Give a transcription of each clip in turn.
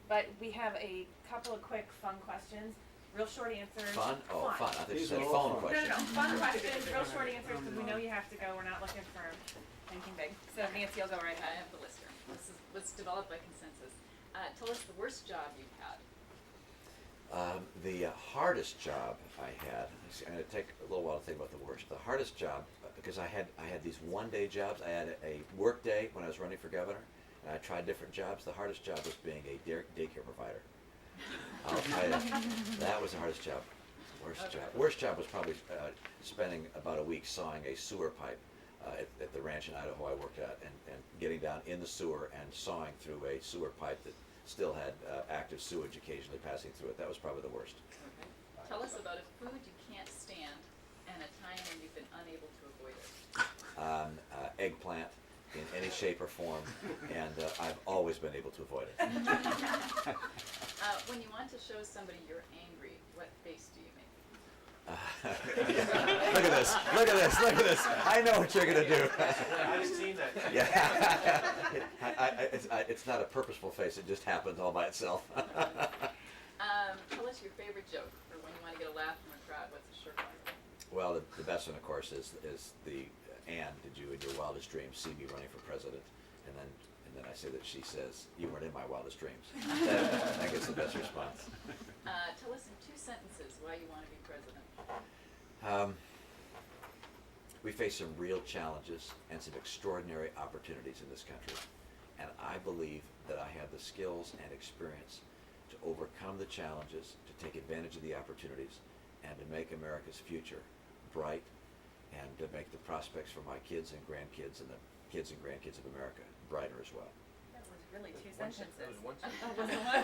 But we have a couple of quick fun questions, real short answers. Fun? Oh, fun. I think you These said are all phone fun. questions. No, fun questions, real short answers, because we know you have to go. We're not looking for anything big. So Nancy, you'll go right I ahead. have the lister. This was developed by consensus. Tell us the worst job you've had. The hardest job I had, I'm going to take a little while to think about the worst. The hardest job, because I had these one-day jobs. I had a work day when I was running for governor, and I tried different jobs. The hardest job was being a daycare provider. I'll tell you, that was the hardest job. Worst job. Worst job was probably spending about a week sawing a sewer pipe at the ranch in Idaho I worked at, and getting down in the sewer and sawing through a sewer pipe that still had active sewage occasionally passing through it. That was probably the worst. Okay. Tell us about a food you can't stand and a time when you've been unable to avoid it. Eggplant in any shape or form, and I've always been able to avoid it. When you want to show somebody you're angry, what face do you make? Look at this! Look at this! Look at this! I know what you're gonna do. I've seen that. Yeah, it's not a purposeful face. It just happens all by itself. Tell us your favorite joke, or when you want to get a laugh from a crowd. What's a short one? Well, the best one, of course, is the Anne. Did you, in your wildest dreams, see me running for president? And then I say that she says, "You weren't in my wildest dreams." That gets the best response. Tell us in 2 sentences why you want to be president. We face some real challenges and some extraordinary opportunities in this country. And I believe that I have the skills and experience to overcome the challenges, to take advantage of the opportunities, and to make America's future bright, and to make the prospects for my kids and grandkids and the kids and grandkids of America brighter as well. That was really 2 sentences. That was one sentence. Oh, was it one?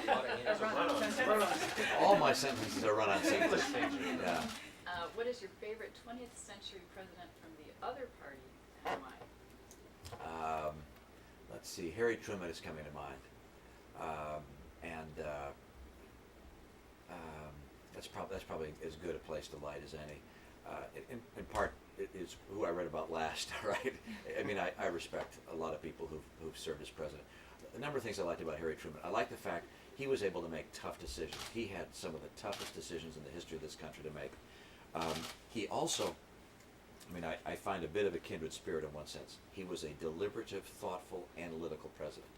It's a run-on. Sentence. All my sentences are run-on sentences. Yeah. What is your favorite 20th century president from the other party and why? Let's see, Harry Truman is coming to mind. That's probably as good a place to light as any. In part, it is who I read about last, right? I mean, I respect a lot of people who've served as president. A number of things I liked about Harry Truman. I like the fact he was able to make tough decisions. He had some of the toughest decisions in the history of this country to make. He also, I mean, I find a bit of a kindred spirit in one sense. He was a deliberative, thoughtful, analytical president.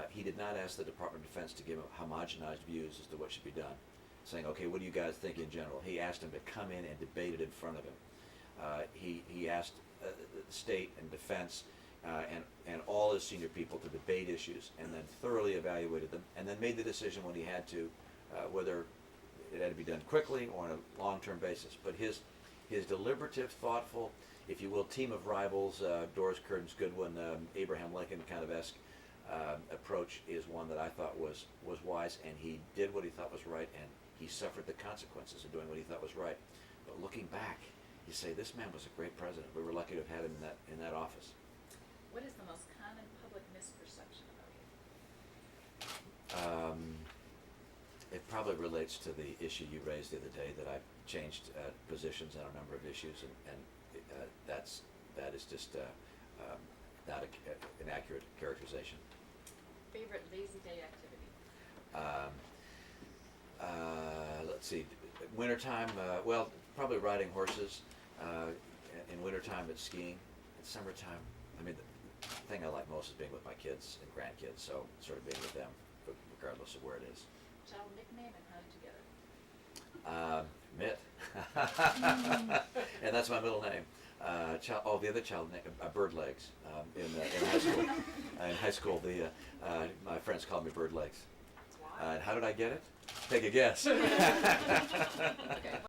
He did not ask the Department of Defense to give him homogenized views as to what should be done, saying, okay, what do you guys think in general? He asked them to come in and debate it in front of him. He asked state and defense and all his senior people to debate issues, and then thoroughly evaluated them, and then made the decision when he had to, whether it had to be done quickly or on a long-term basis. But his deliberative, thoughtful, if you will, team of rivals, Doris Kearns Goodwin, Abraham Lincoln kind of esque approach is one that I thought was wise, and he did what he thought was right, and he suffered the consequences of doing what he thought was right. But looking back, you say this man was a great president. We were lucky to have had him in that office. What is the most common public misperception about you? It probably relates to the issue you raised the other day, that I've changed positions on a number of issues, and that is just not an accurate characterization. Favorite lazy day activity? Let's see, wintertime, well, probably riding horses. In wintertime, it's skiing. In summertime, I mean, the thing I like most is being with my kids and grandkids, so sort of being with them, regardless of where it is. Child nickname and how did you get it? Mitt. And that's my middle name. The other child name, Bird Legs, in high school. In high school, my friends called me Bird Legs. Why? And how did I get it? Take a guess. Okay.